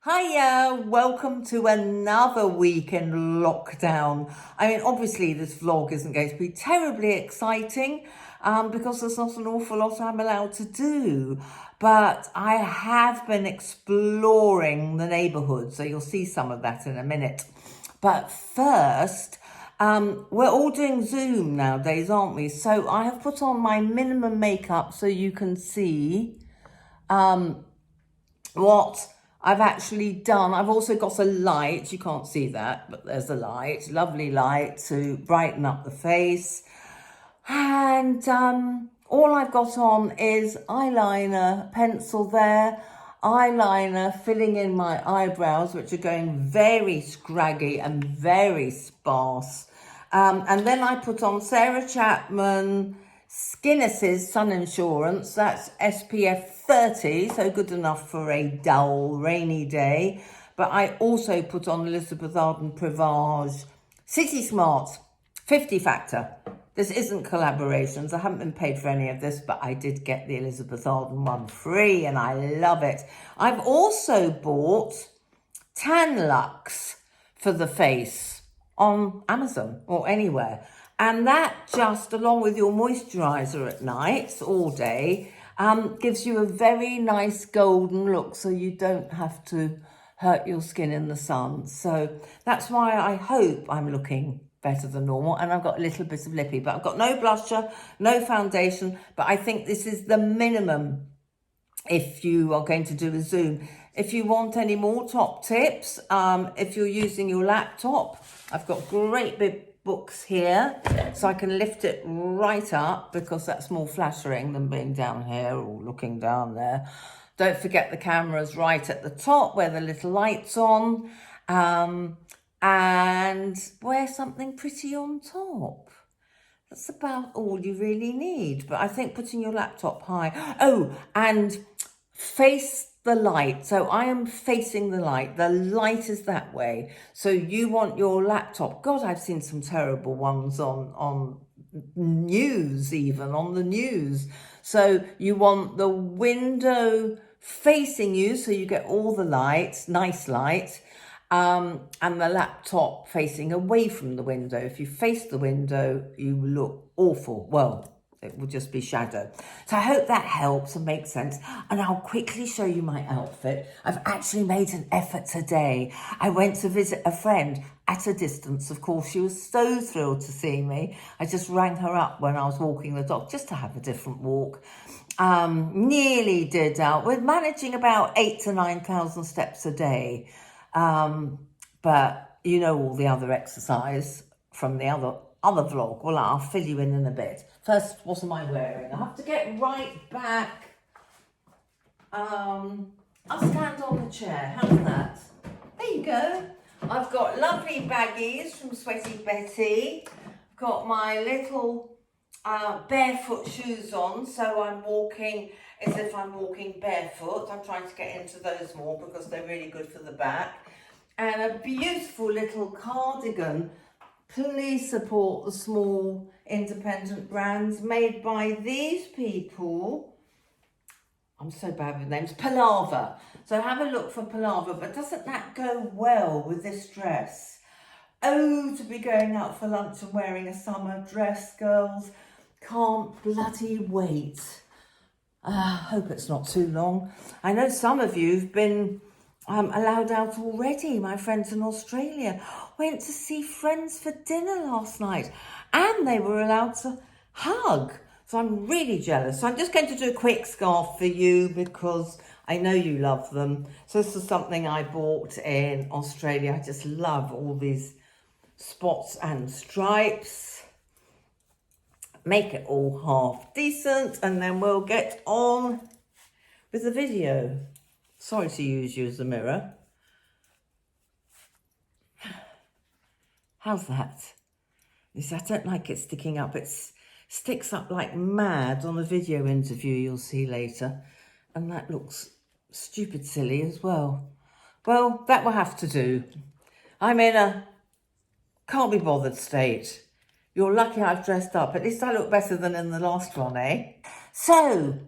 Hiya, welcome to another week in lockdown. I mean, obviously this vlog isn't going to be terribly exciting because there's not an awful lot I'm allowed to do. But I have been exploring the neighbourhood, so you'll see some of that in a minute. But first, we're all doing Zoom nowadays, aren't we? So I have put on my minimum makeup so you can see what I've actually done. I've also got a light. You can't see that, but there's a light, lovely light to brighten up the face. And all I've got on is eyeliner, pencil there, eyeliner filling in my eyebrows, which are going very scraggy and very sparse. And then I put on Sarah Chapman Skinnes's Sun Insurance. That's SPF 30, so good enough for a dull, rainy day. But I also put on Elizabeth Arden Privage City Smart 50 Factor. This isn't collaborations. I haven't been paid for any of this, but I did get the Elizabeth Arden one free and I love it. I've also bought Tan Lux for the face on Amazon or anywhere. And that just, along with your moisturiser at night, all day, gives you a very nice golden look so you don't have to hurt your skin in the sun. So that's why I hope I'm looking better than normal. And I've got a little bit of lippy, but I've got no blusher, no foundation. But I think this is the minimum if you are going to do a Zoom. If you want any more top tips, if you're using your laptop, I've got great big books here, so I can lift it right up because that's more flattering than being down here or looking down there. Don't forget the camera's right at the top where the little light's on, and wear something pretty on top. That's about all you really need. But I think putting your laptop high. Oh, and face the light. So I am facing the light. The light is that way. So you want your laptop. God, I've seen some terrible ones on news, even on the news. So you want the window facing you so you get all the light, nice light. And the laptop facing away from the window. If you face the window, you look awful. Well, it will just be shadow. So I hope that helps and makes sense. And I'll quickly show you my outfit. I've actually made an effort today. I went to visit a friend at a distance. Of course, she was so thrilled to see me. I just rang her up when I was walking the dog just to have a different walk. Nearly did out. We're managing about 8,000 to 9,000 steps a day. But you know all the other exercise from the other vlog. Well, I'll fill you in a bit. First, what am I wearing? I have to get right back. I'll stand on the chair. How's that? There you go. I've got lovely baggies from Sweaty Betty. Got my little barefoot shoes on, so I'm walking as if I'm walking barefoot. I'm trying to get into those more because they're really good for the back. And a beautiful little cardigan. Please support the small independent brands made by these people. I'm so bad with names. Palaver. So have a look for Palaver. But doesn't that go well with this dress? Oh, to be going out for lunch and wearing a summer dress, girls. Can't bloody wait. Hope it's not too long. I know some of you have been allowed out already. My friends in Australia went to see friends for dinner last night and they were allowed to hug. So I'm really jealous. So I'm just going to do a quick scarf for you because I know you love them. So this is something I bought in Australia. I just love all these spots and stripes. Make it all half decent and then we'll get on with the video. Sorry to use you as a mirror. How's that? I don't like it sticking up. It sticks up like mad on a video interview you'll see later. And that looks stupid silly as well. Well, that will have to do. I'm in a can't be bothered state. You're lucky I've dressed up. At least I look better than in the last one, eh? So,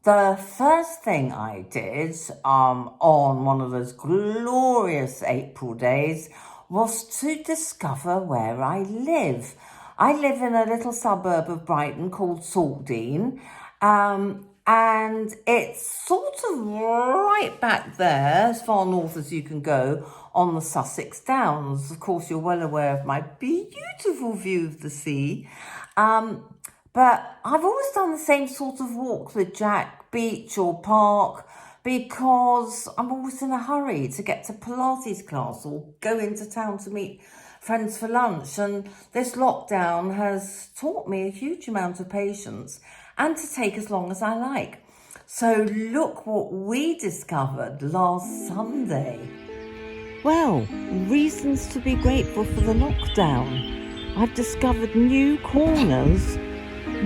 The first thing I did on one of those glorious April days was to discover where I live. I live in a little suburb of Brighton called Saltdean, and it's sort of right back there, as far north as you can go, on the Sussex Downs. Of course, you're well aware of my beautiful view of the sea. But I've always done the same sort of walk with Jack, beach or park, because I'm always in a hurry to get to Pilates class or go into town to meet friends for lunch. And this lockdown has taught me a huge amount of patience and to take as long as I like. So look what we discovered last Sunday. Well, reasons to be grateful for the lockdown. I've discovered new corners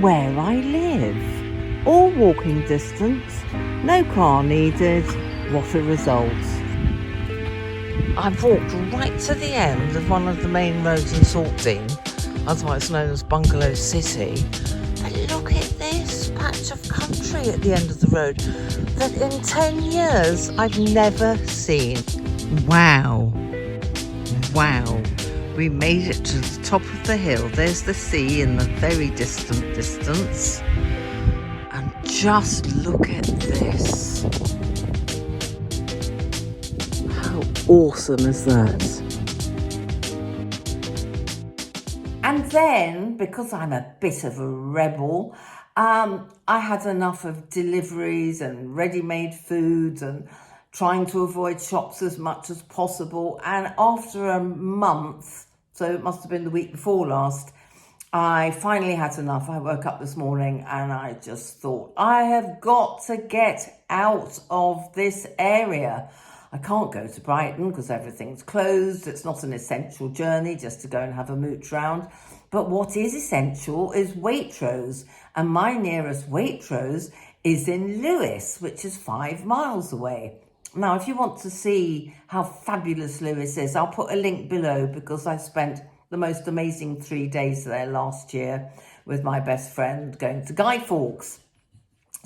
where I live. All walking distance, no car needed. What a result. I've walked right to the end of one of the main roads in Saltdean, otherwise known as Bungalow City. But look at this patch of country at the end of the road that in 10 years I've never seen. Wow. Wow. We made it to the top of the hill. There's the sea in the very distant distance. And just look at this. How awesome is that? And then, because I'm a bit of a rebel, I had enough of deliveries and ready-made foods and trying to avoid shops as much as possible. And after a month, so it must have been the week before last, I finally had enough. I woke up this morning and I just thought, I have got to get out of this area. I can't go to Brighton because everything's closed. It's not an essential journey just to go and have a mooch round. But what is essential is Waitrose. And my nearest Waitrose is in Lewes, which is 5 miles away. Now, if you want to see how fabulous Lewes is, I'll put a link below because I spent the most amazing 3 days there last year with my best friend going to Guy Fawkes.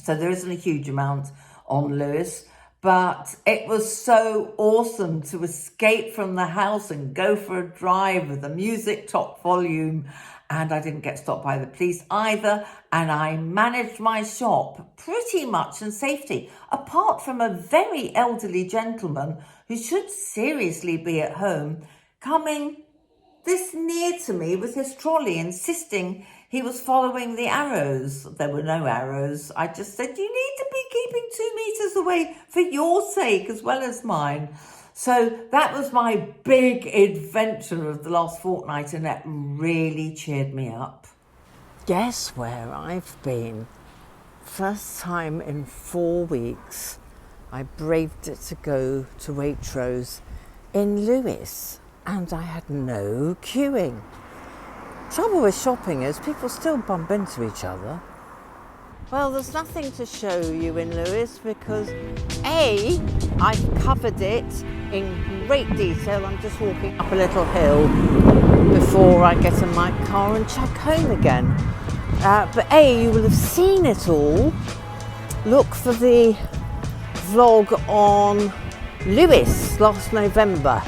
So there isn't a huge amount on Lewes, but it was so awesome to escape from the house and go for a drive with the music top volume. And I didn't get stopped by the police either. And I managed my shop pretty much in safety, apart from a very elderly gentleman who should seriously be at home, coming this near to me with his trolley, insisting he was following the arrows. There were no arrows. I just said, you need to be keeping 2 meters away for your sake as well as mine. So that was my big adventure of the last fortnight, and that really cheered me up. Guess where I've been? First time in 4 weeks, I braved it to go to Waitrose in Lewes, and I had no queuing. Trouble with shopping is people still bump into each other. Well, there's nothing to show you in Lewes because A, I've covered it in great detail. I'm just walking up a little hill before I get in my car and chuck home again. But A, you will have seen it all. Look for the vlog on Lewes last November.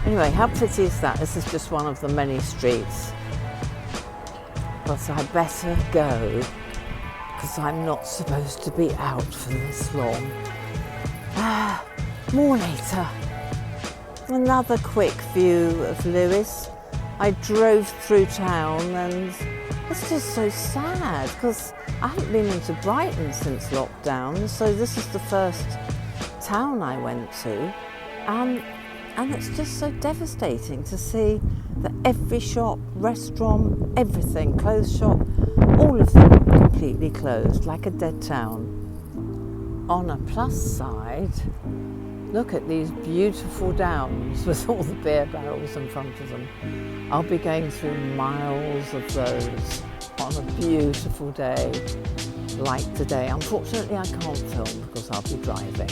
Anyway, how pretty is that? This is just one of the many streets. But I better go because I'm not supposed to be out for this long. More later. Another quick view of Lewes. I drove through town and it's just so sad because I haven't been into Brighton since lockdown, so this is the first town I went to. And it's just so devastating to see that every shop, restaurant, everything, clothes shop, all of them completely closed, like a dead town. On a plus side, look at these beautiful downs with all the beer barrels in front of them. I'll be going through miles of those on a beautiful day like today. Unfortunately, I can't film because I'll be driving.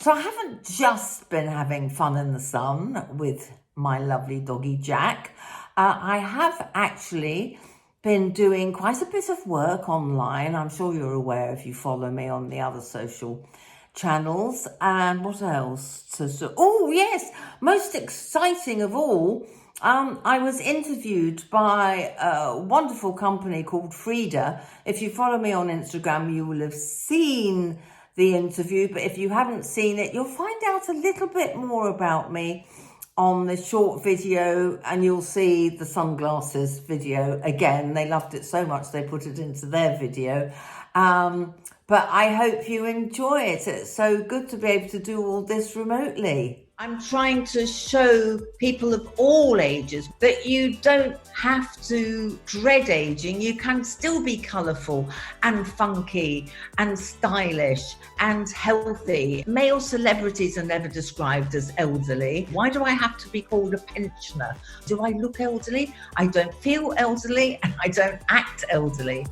So I haven't just been having fun in the sun with my lovely doggy Jack. I have actually been doing quite a bit of work online. I'm sure you're aware if you follow me on the other social channels. And what else? Oh, yes, most exciting of all, I was interviewed by a wonderful company called Frida. If you follow me on Instagram, you will have seen the interview, but if you haven't seen it, you'll find out a little bit more about me on the short video, and you'll see the sunglasses video again. They loved it so much they put it into their video. But I hope you enjoy it. It's so good to be able to do all this remotely. I'm trying to show people of all ages that you don't have to dread aging. You can still be colourful and funky and stylish and healthy. Male celebrities are never described as elderly. Why do I have to be called a pensioner? Do I look elderly? I don't feel elderly and I don't act elderly.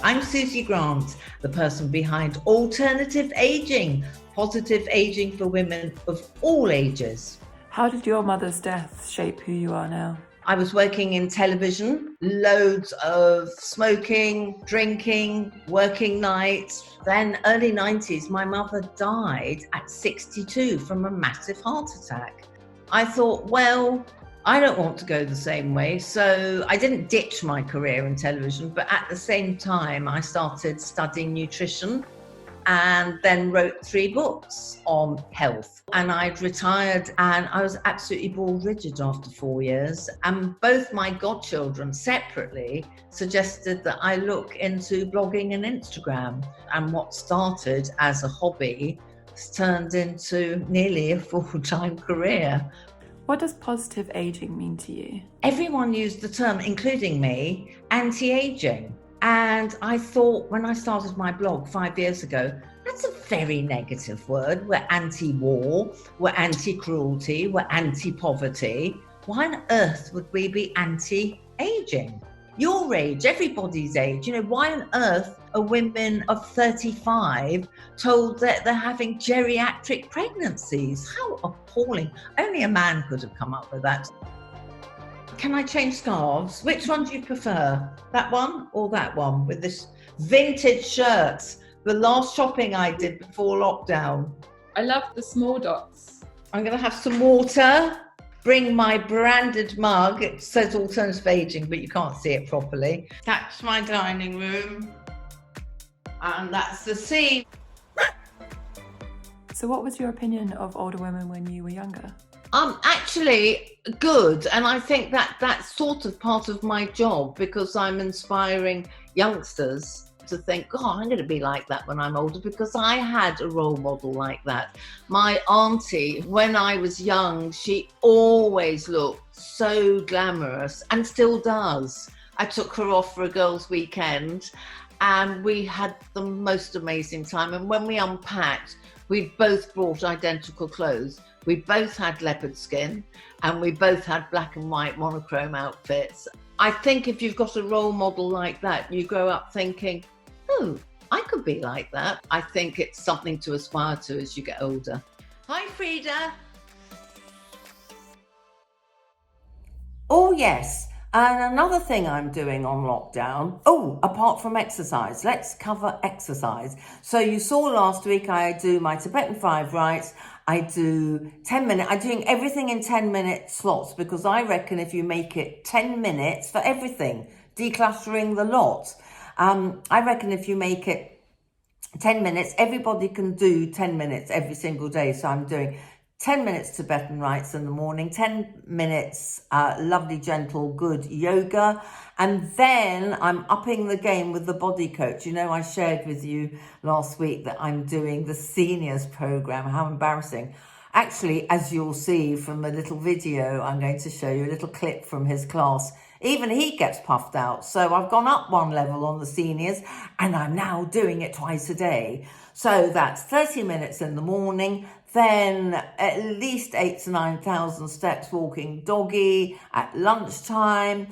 I'm Susie Grant, the person behind Alternative Aging, positive aging for women of all ages. How did your mother's death shape who you are now? I was working in television, loads of smoking, drinking, working nights. Then early 90s, my mother died at 62 from a massive heart attack. I thought, well, I don't want to go the same way. So I didn't ditch my career in television, but at the same time, I started studying nutrition and then wrote 3 books on health. And I'd retired and I was absolutely bald rigid after 4 years. And both my godchildren separately suggested that I look into blogging and Instagram. And what started as a hobby has turned into nearly a full-time career. What does positive aging mean to you? Everyone used the term, including me, anti-aging. And I thought when I started my blog 5 years ago, that's a very negative word. We're anti-war, we're anti-cruelty, we're anti-poverty. Why on earth would we be anti-aging? Your age, everybody's age. Why on earth are women of 35 told that they're having geriatric pregnancies? How appalling. Only a man could have come up with that. Can I change scarves? Which one do you prefer? That one or that one with this vintage shirt? The last shopping I did before lockdown. I love the small dots. I'm going to have some water. Bring my branded mug. It says Alternative Aging, but you can't see it properly. That's my dining room. And that's the sea. So what was your opinion of older women when you were younger? Actually good. And I think that that's sort of part of my job, because I'm inspiring youngsters to think, oh, I'm going to be like that when I'm older, because I had a role model like that. My auntie, when I was young, she always looked so glamorous and still does. I took her off for a girls' weekend and we had the most amazing time. And when we unpacked, we both brought identical clothes. We both had leopard skin and we both had black and white monochrome outfits. I think if you've got a role model like that, you grow up thinking, oh, I could be like that. I think it's something to aspire to as you get older. Hi, Frida. Oh, yes. And another thing I'm doing on lockdown, apart from exercise, let's cover exercise. So you saw last week I do my Tibetan 5 rights. I do 10 minutes. I'm doing everything in 10-minute slots, because I reckon if you make it 10 minutes for everything, decluttering the lot, I reckon if you make it 10 minutes, everybody can do 10 minutes every single day. So I'm doing 10 minutes Tibetan rites in the morning, 10 minutes lovely, gentle, good yoga. And then I'm upping the game with the body coach. I shared with you last week that I'm doing the seniors program. How embarrassing. Actually, as you'll see from the little video, I'm going to show you a little clip from his class. Even he gets puffed out. So I've gone up one level on the seniors and I'm now doing it twice a day. So that's 30 minutes in the morning, then at least 8,000 to 9,000 steps walking doggy at lunchtime,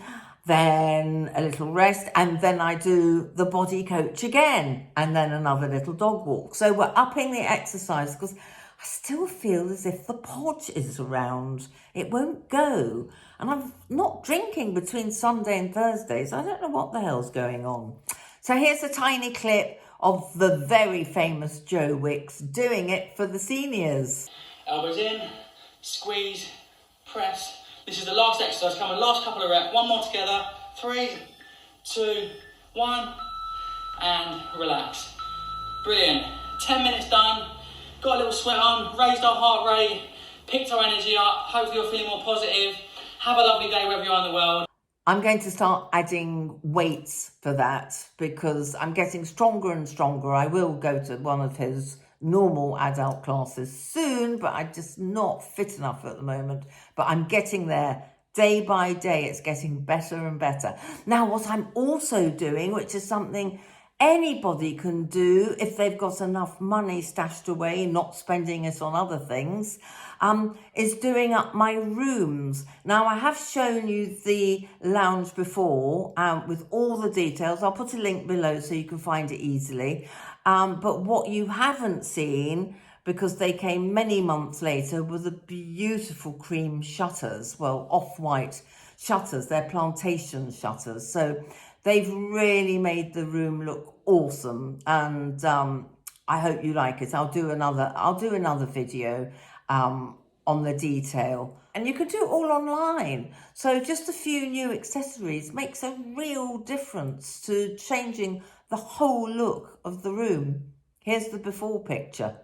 then a little rest, and then I do the body coach again, and then another little dog walk. So we're upping the exercise, because I still feel as if the podge is around. It won't go. And I'm not drinking between Sunday and Thursdays. I don't know what the hell's going on. So here's a tiny clip of the very famous Joe Wicks doing it for the seniors. Elbows in, squeeze, press. This is the last exercise. Come on, last couple of reps. One more together. 3, 2, 1, and relax. Brilliant. 10 minutes done. Got a little sweat on, raised our heart rate, picked our energy up. Hopefully you're feeling more positive. Have a lovely day wherever you are in the world. I'm going to start adding weights for that because I'm getting stronger and stronger. I will go to one of his normal adult classes soon, but I'm just not fit enough at the moment. But I'm getting there day by day. It's getting better and better. Now, what I'm also doing, which is something anybody can do if they've got enough money stashed away, not spending it on other things, is doing up my rooms. Now, I have shown you the lounge before with all the details. I'll put a link below so you can find it easily. But what you haven't seen, because they came many months later, were the beautiful cream shutters. Well, off-white shutters. They're plantation shutters. So they've really made the room look awesome, and I hope you like it. I'll do another video on the detail, and you can do it all online. So just a few new accessories makes a real difference to changing the whole look of the room. Here's the before picture.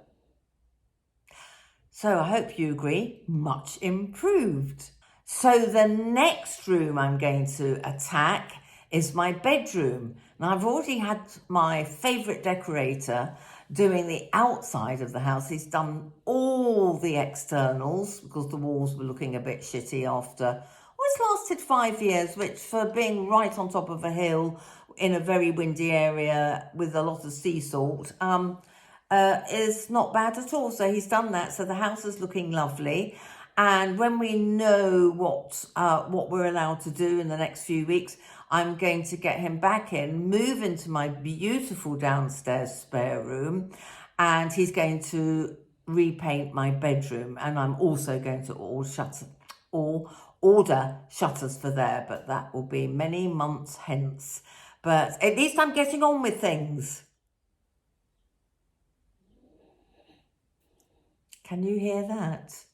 So I hope you agree, much improved. So the next room I'm going to attack is my bedroom. Now, I've already had my favourite decorator doing the outside of the house. He's done all the externals because the walls were looking a bit shitty after, well, it's lasted 5 years, which for being right on top of a hill in a very windy area with a lot of sea salt is not bad at all. So he's done that. So the house is looking lovely. And when we know what we're allowed to do in the next few weeks, I'm going to get him back in, move into my beautiful downstairs spare room, and he's going to repaint my bedroom. And I'm also going to order shutters for there, but that will be many months hence. But at least I'm getting on with things. Can you hear that?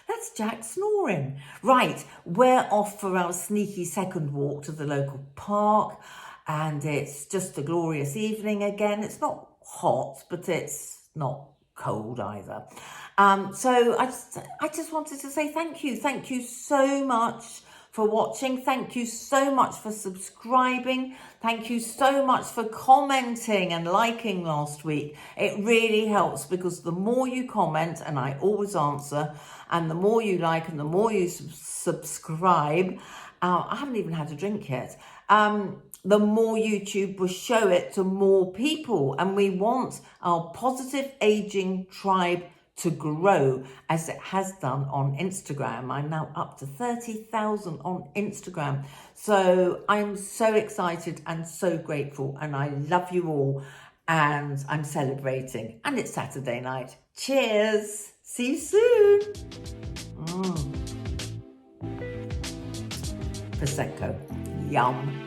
That's Jack snoring. Right, we're off for our sneaky second walk to the local park, and it's just a glorious evening again. It's not hot, but it's not cold either. So I just wanted to say thank you. Thank you so much for watching. Thank you so much for subscribing. Thank you so much for commenting and liking last week. It really helps because the more you comment, and I always answer, and the more you like and the more you subscribe, I haven't even had a drink yet, the more YouTube will show it to more people. And we want our positive aging tribe to grow as it has done on Instagram. I'm now up to 30,000 on Instagram. So I'm so excited and so grateful, and I love you all, and I'm celebrating. And it's Saturday night. Cheers. See you soon. Prosecco. Yum.